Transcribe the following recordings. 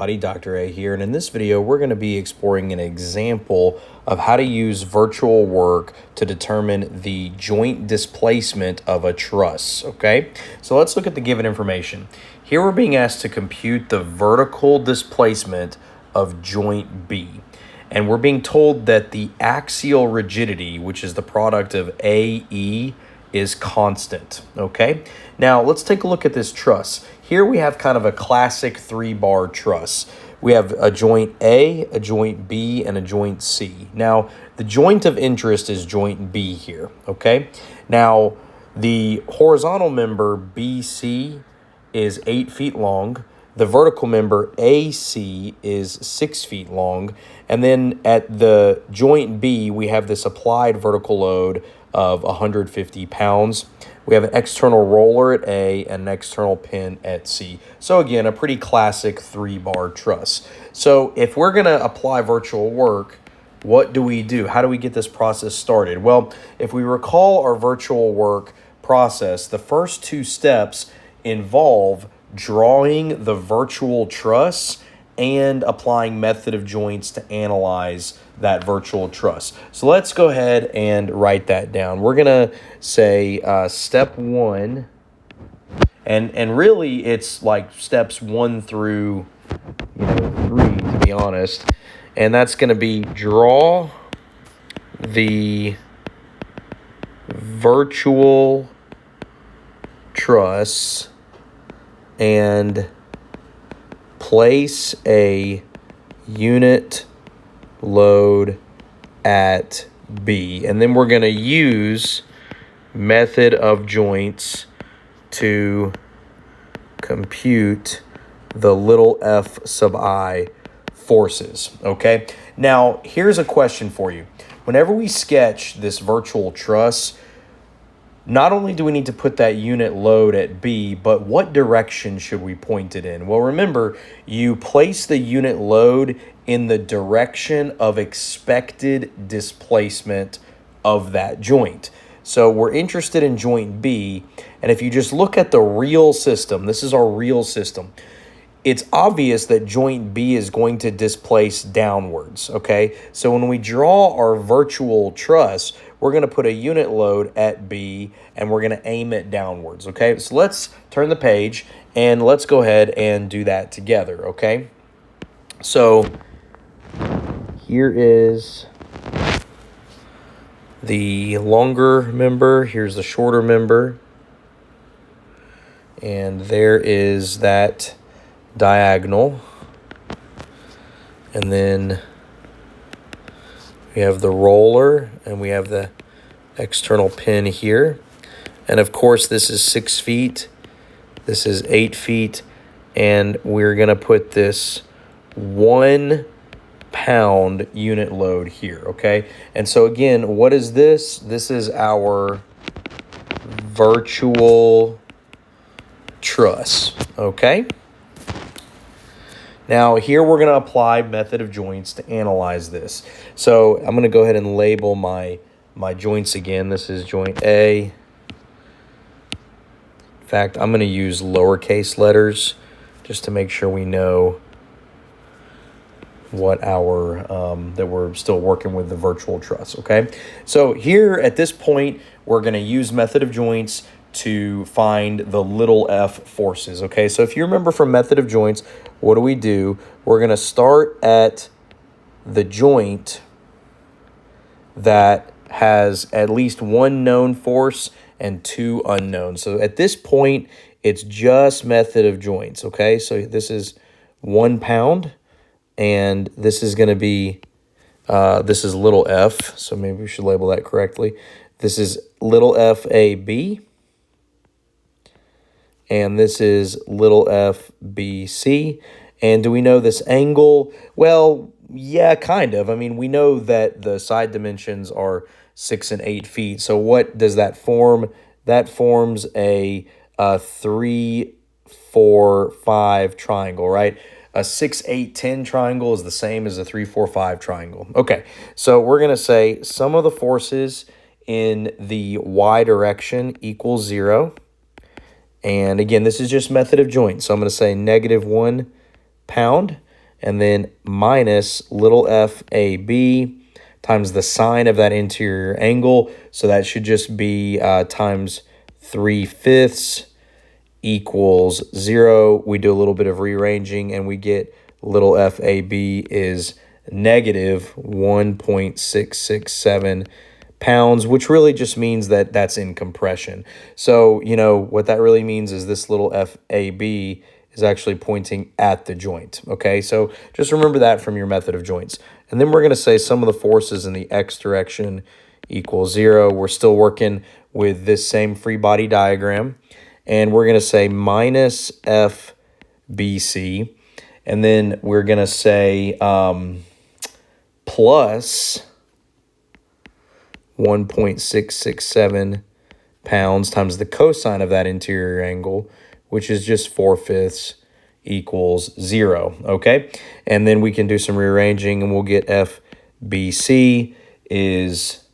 Dr. A here, and in this video we're going to be exploring an example of how to use virtual work to determine the joint displacement of a truss, okay? So let's look at the given information. Here we're being asked to compute the vertical displacement of joint B, and we're being told that the axial rigidity, which is the product of AE, is constant, okay? Now, let's take a look at this truss. Here we have kind of a classic 3-bar truss. We have a joint A, a joint B, and a joint C. Now, the joint of interest is joint B here, okay? Now, the horizontal member BC is 8 feet long. The vertical member AC is 6 feet long. And then at the joint B, we have this applied vertical load of 150 pounds. We have an external roller at A and an external pin at C. So again, a pretty classic 3-bar truss. So if we're going to apply virtual work, what do we do? How do we get this process started? Well, if we recall our virtual work process, the first 2 steps involve drawing the virtual truss and applying method of joints to analyze that virtual truss. So let's go ahead and write that down. We're going to say step 1, and really it's like steps 1 through 3, to be honest. And that's going to be draw the virtual truss and place a unit load at B. And then we're going to use method of joints to compute the little f sub I forces, okay? Now, here's a question for you. Whenever we sketch this virtual truss, not only do we need to put that unit load at B, but what direction should we point it in? Well, remember, you place the unit load in the direction of expected displacement of that joint. So we're interested in joint B, and if you just look at the real system, this is our real system, it's obvious that joint B is going to displace downwards, okay? So when we draw our virtual truss, we're going to put a unit load at B, and we're going to aim it downwards, okay? So let's turn the page, and let's go ahead and do that together, okay? So here is the longer member, here's the shorter member, and there is that diagonal, and then we have the roller and we have the external pin here, and of course this is 6 feet, this is 8 feet, and we're gonna put this 1 pound unit load here, okay? And so again, what is this? This is our virtual truss, okay? Now, here we're going to apply method of joints to analyze this. So I'm going to go ahead and label my joints again. This is joint A. In fact, I'm going to use lowercase letters just to make sure we know what our, that we're still working with the virtual truss, okay? So here at this point, we're going to use method of joints to find the little f forces, okay? So if you remember from method of joints, what do? We're going to start at the joint that has at least 1 known force and 2 unknown. So at this point, it's just method of joints, okay? So this is 1 pound, and this is going to be, this is little f, so maybe we should label that correctly. This is little f A B. And this is little f B C. And do we know this angle? Well, yeah, kind of. I mean, we know that the side dimensions are 6 and 8 feet. So what does that form? That forms a 3, 4, 5 triangle, right? A 6, 8, 10 triangle is the same as a 3, 4, 5 triangle. Okay, so we're going to say sum of the forces in the y direction equals 0. And again, this is just method of joint. So I'm going to say -1 pound. and then minus little FAB times the sine of that interior angle. So that should just be times 3/5 equals 0. We do a little bit of rearranging and we get little FAB is negative 1.667 pounds, which really just means that that's in compression. So, you know, what that really means is this little FAB is actually pointing at the joint, okay? So just remember that from your method of joints. And then we're going to say some of the forces in the x direction equals 0. We're still working with this same free body diagram. And we're going to say minus FBC. And then we're going to say plus 1.667 pounds times the cosine of that interior angle, which is just 4/5 equals 0, okay? And then we can do some rearranging and we'll get FBC is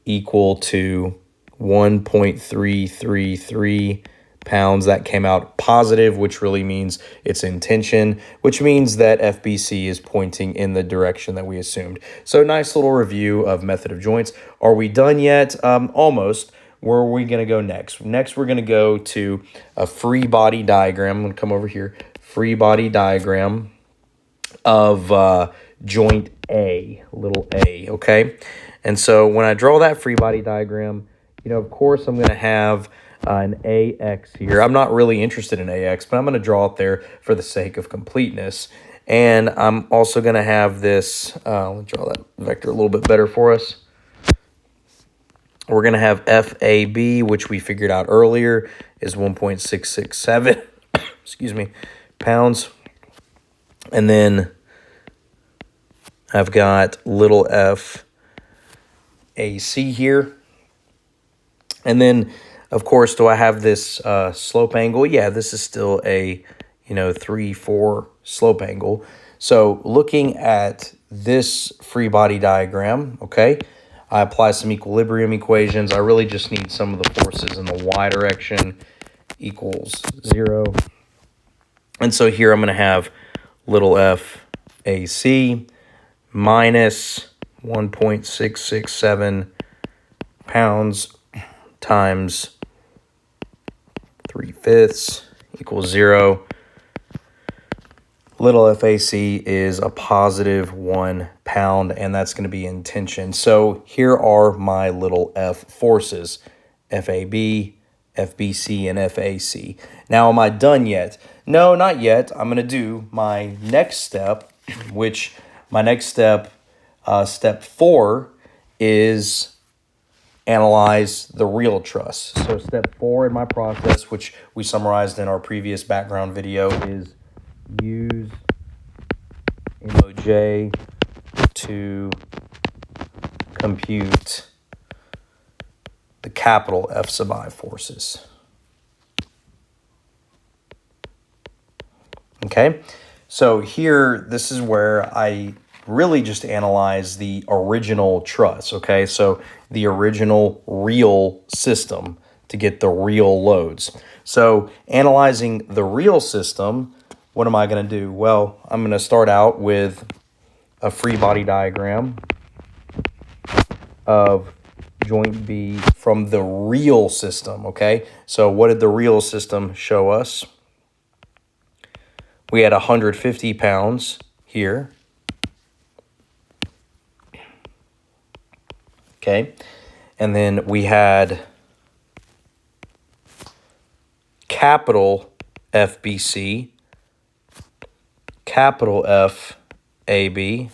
equal to 1.333 pounds. That came out positive, which really means it's in tension, which means that FBC is pointing in the direction that we assumed. So nice little review of method of joints. Are we done yet? Almost. Where are we going to go next? Next, we're going to go to a free body diagram. I'm going to come over here. Free body diagram of joint A, little a, okay? And so when I draw that free body diagram, you know, of course, I'm going to have an AX here. I'm not really interested in AX, but I'm going to draw it there for the sake of completeness. And I'm also going to have this, let's draw that vector a little bit better for us. We're going to have FAB, which we figured out earlier is 1.667, excuse me, pounds. And then I've got little f AC here. And then, of course, do I have this slope angle? Yeah, this is still a, 3-4 slope angle. So looking at this free body diagram, okay, I apply some equilibrium equations. I really just need some of the forces in the y direction equals 0. And so here I'm going to have little f AC minus 1.667 pounds times 3/5 equals 0. Little FAC is a positive 1 pound, and that's going to be in tension. So here are my little F forces, FAB, FBC, and FAC. Now, am I done yet? No, not yet. I'm going to do my next step, which my next step, step 4, is analyze the real truss. So step 4 in my process, which we summarized in our previous background video, is use MOJ to compute the capital F sub I forces. Okay, so here, this is where I really just analyze the original truss, okay? So the original real system to get the real loads. So analyzing the real system, what am I going to do? Well, I'm going to start out with a free body diagram of joint B from the real system, okay? So what did the real system show us? We had 150 pounds here. Okay, and then we had capital FBC, capital FAB,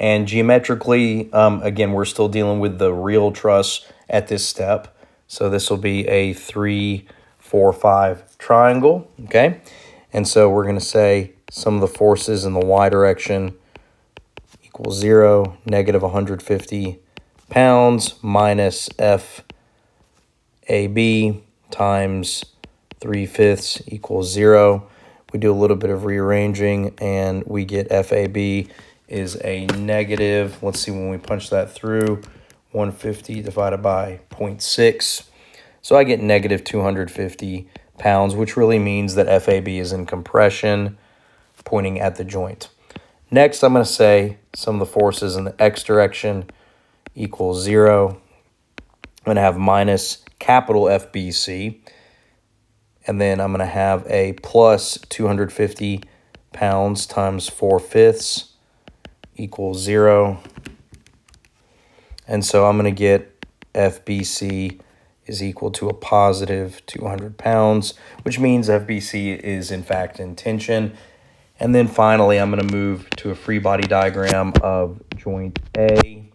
and geometrically, again, we're still dealing with the real truss at this step. So this will be a 3, 4, 5 triangle, okay? And so we're going to say some of the forces in the y direction equals 0, negative 150 pounds minus FAB times 3/5 equals 0. We do a little bit of rearranging and we get FAB is a negative, let's see when we punch that through, 150 divided by 0.6. So I get negative 250 pounds, which really means that FAB is in compression. pointing at the joint. Next, I'm going to say sum of the forces in the x direction equals 0. I'm going to have minus capital FBC. And then I'm going to have a plus 250 pounds times 4/5 equals 0. And so I'm going to get FBC is equal to a positive 200 pounds, which means FBC is in fact in tension. And then finally, I'm going to move to a free body diagram of joint A.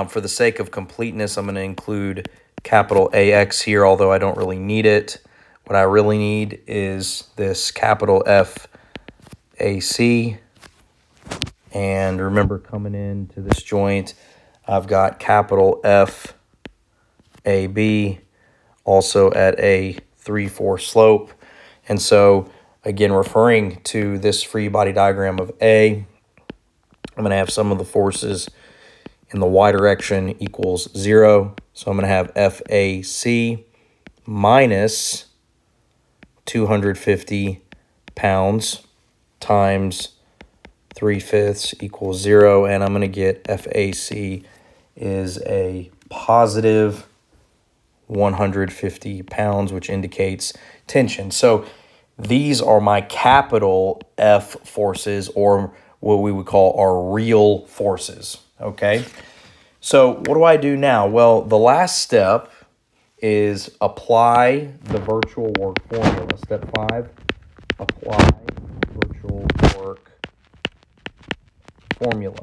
For the sake of completeness, I'm going to include capital AX here, although I don't really need it. What I really need is this capital FAC. And remember, coming into this joint, I've got capital FAB, also at a 3/4 slope. And so, again, referring to this free body diagram of A, I'm going to have sum of the forces in the y direction equals 0. So I'm going to have FAC minus 250 pounds times 3/5 equals 0. And I'm going to get FAC is a positive 150 pounds, which indicates tension. So these are my capital F forces, or what we would call our real forces, okay? So what do I do now? Well, the last step is apply the virtual work formula. Step 5, apply virtual work formula.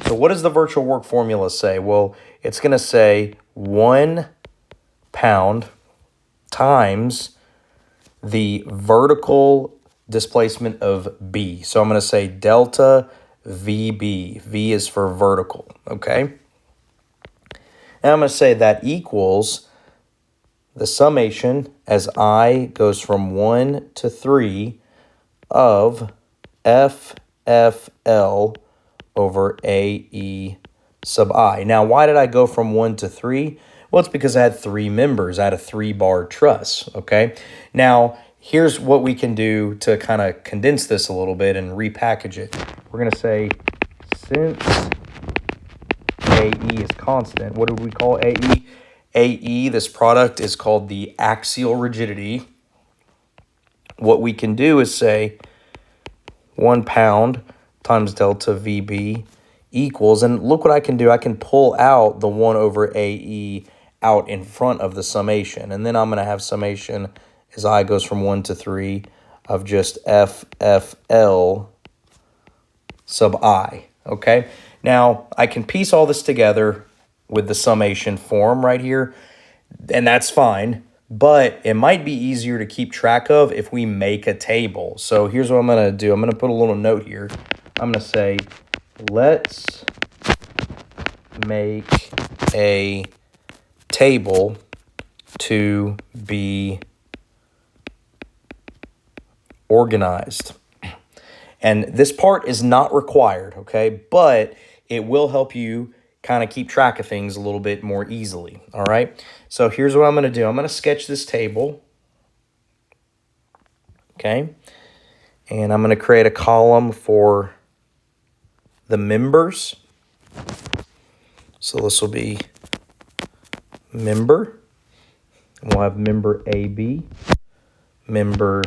So what does the virtual work formula say? Well, it's going to say 1 pound times the vertical displacement of B. So I'm going to say delta VB. V is for vertical, okay? And I'm going to say that equals the summation as I goes from 1 to 3 of FFL over AE sub I. Now, why did I go from 1 to 3? Well, it's because I had 3 members. I had a 3-bar truss, okay? Now, here's what we can do to kind of condense this a little bit and repackage it. We're going to say, since AE is constant, what do we call AE? AE, this product, is called the axial rigidity. What we can do is say 1 pound times delta VB equals, and look what I can do. I can pull out the 1 over AE out in front of the summation. And then I'm going to have summation as I goes from 1 to 3 of just FFL sub I, okay? Now, I can piece all this together with the summation form right here, and that's fine, but it might be easier to keep track of if we make a table. So here's what I'm going to do. I'm going to put a little note here. I'm going to say, let's make a table to be organized. And this part is not required, okay? But it will help you kind of keep track of things a little bit more easily, all right? So here's what I'm going to do. I'm going to sketch this table, okay? And I'm going to create a column for the members. So this will be member. And we'll have member AB, member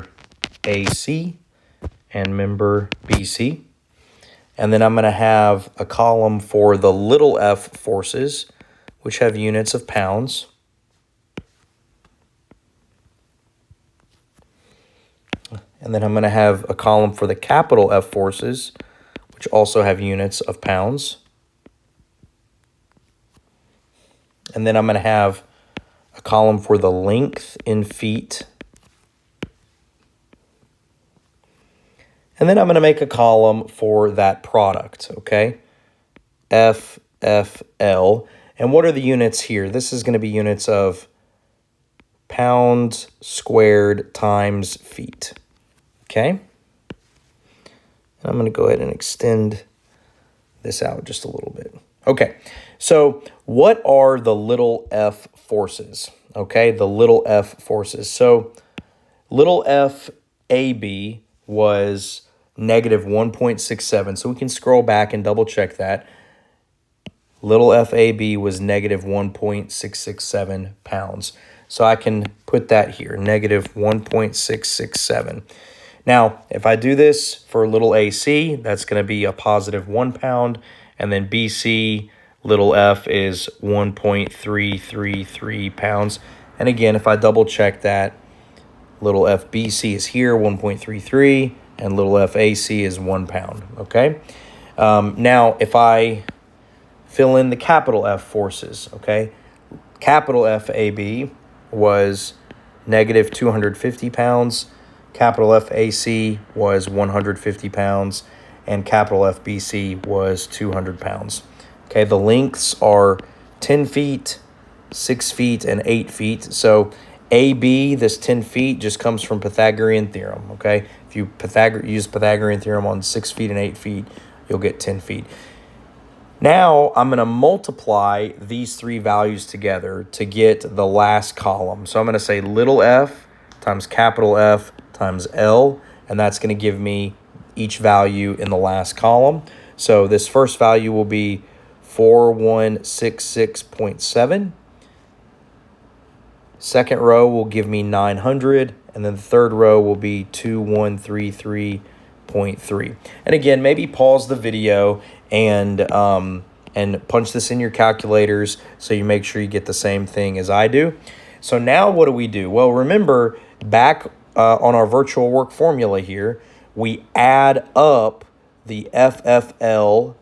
AC, and member BC. And then I'm going to have a column for the little f forces, which have units of pounds. And then I'm going to have a column for the capital F forces, which also have units of pounds. And then I'm going to have a column for the length in feet. And then I'm going to make a column for that product, okay? FFL. And what are the units here? This is going to be units of pounds squared times feet, okay? And I'm going to go ahead and extend this out just a little bit. Okay, so what are the little f forces? Okay, the little f forces. So little f AB was negative 1.67. So we can scroll back and double check that. Little FAB was negative 1.667 pounds. So I can put that here, negative 1.667. Now, if I do this for little AC, that's going to be a positive 1 pound. And then BC, little f, is 1.333 pounds. And again, if I double check that, little FBC is here, 1.33, and little FAC is 1 pound, okay? Now, if I fill in the capital F forces, okay? Capital FAB was negative 250 pounds. Capital FAC was 150 pounds. And capital FBC was 200 pounds. Okay, the lengths are 10 feet, 6 feet, and 8 feet. So AB, this 10 feet, just comes from Pythagorean theorem, okay? If you use Pythagorean theorem on 6 feet and 8 feet, you'll get 10 feet. Now, I'm going to multiply these three values together to get the last column. So I'm going to say little f times capital F times L, and that's going to give me each value in the last column. So this first value will be 4166.7. Second row will give me 900, and then the third row will be 2133.3. And again, maybe pause the video and punch this in your calculators so you make sure you get the same thing as I do. So now what do? Well, remember back on our virtual work formula here, we add up the FFL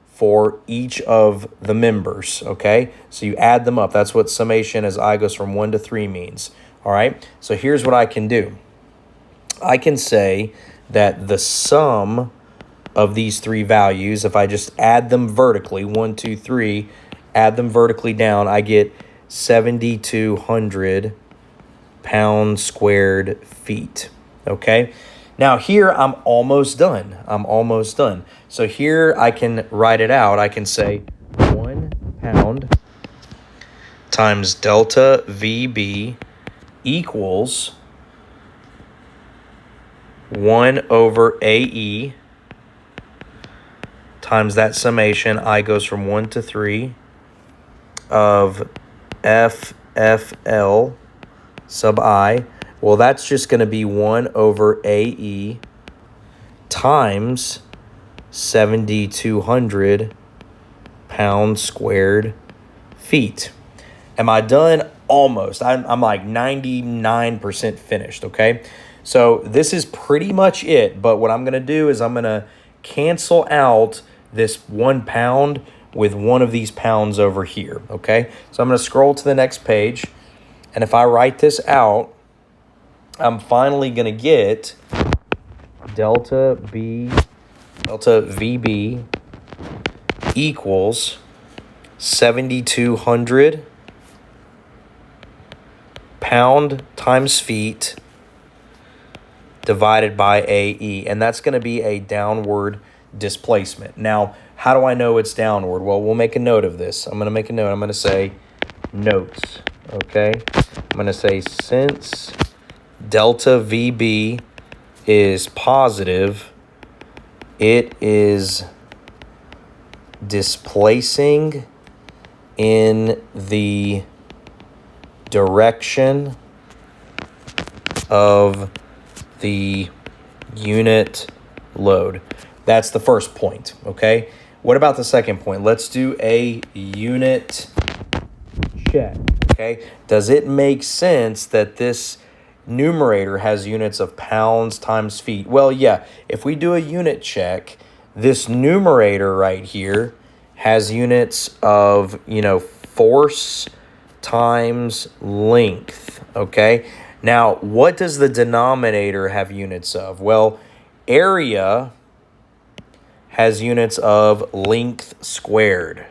for each of the members, okay? So you add them up. That's what summation as I goes from 1 to 3 means, all right? So here's what I can do. I can say that the sum of these three values, if I just add them vertically, 1, 2, 3, add them vertically down, I get 7,200 pound squared feet, okay? Now here I'm almost done. So here I can write it out. I can say 1 pound times delta VB equals 1 over AE times that summation, I goes from 1 to 3, of FFL sub I. Well, that's just going to be 1 over AE times 7,200 pound squared feet. Am I done? Almost. I'm like 99% finished, okay? So this is pretty much it, but what I'm going to do is I'm going to cancel out this 1 pound with one of these pounds over here, okay? So I'm going to scroll to the next page, and if I write this out, I'm finally going to get delta VB equals 7,200 pound times feet divided by AE, and that's going to be a downward displacement. Now, how do I know it's downward? Well, we'll make a note of this. I'm going to make a note. I'm going to say notes, okay? I'm going to say since delta VB is positive, it is displacing in the direction of the unit load. That's the first point, okay? What about the second point? Let's do a unit check, okay? Does it make sense that this numerator has units of pounds times feet? Well, yeah. If we do a unit check, this numerator right here has units of, force times length, okay? Now, what does the denominator have units of? Well, area has units of length squared,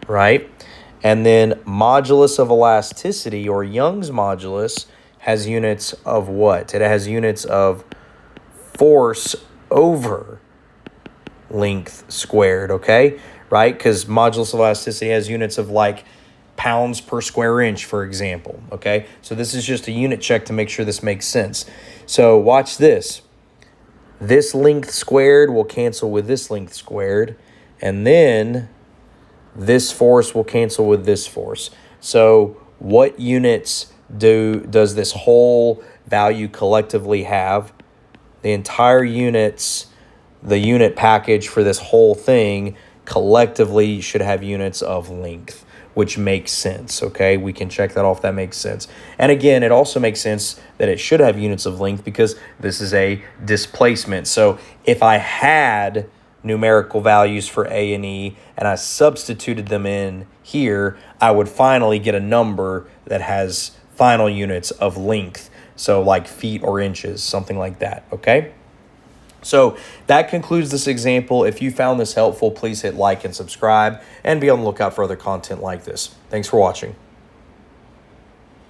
right? And then modulus of elasticity, or Young's modulus, has units of what? It has units of force over length squared, okay? Right? Because modulus of elasticity has units of like pounds per square inch, for example, okay? So this is just a unit check to make sure this makes sense. So watch this. This length squared will cancel with this length squared. And then this force will cancel with this force. So what units does this whole value collectively have? The entire units, the unit package for this whole thing collectively should have units of length, which makes sense, okay? We can check that off. That makes sense. And again, it also makes sense that it should have units of length because this is a displacement. So if I had numerical values for A and E and I substituted them in here, I would finally get a number that has final units of length. So like feet or inches, something like that, okay? So that concludes this example. If you found this helpful, please hit like and subscribe and be on the lookout for other content like this. Thanks for watching.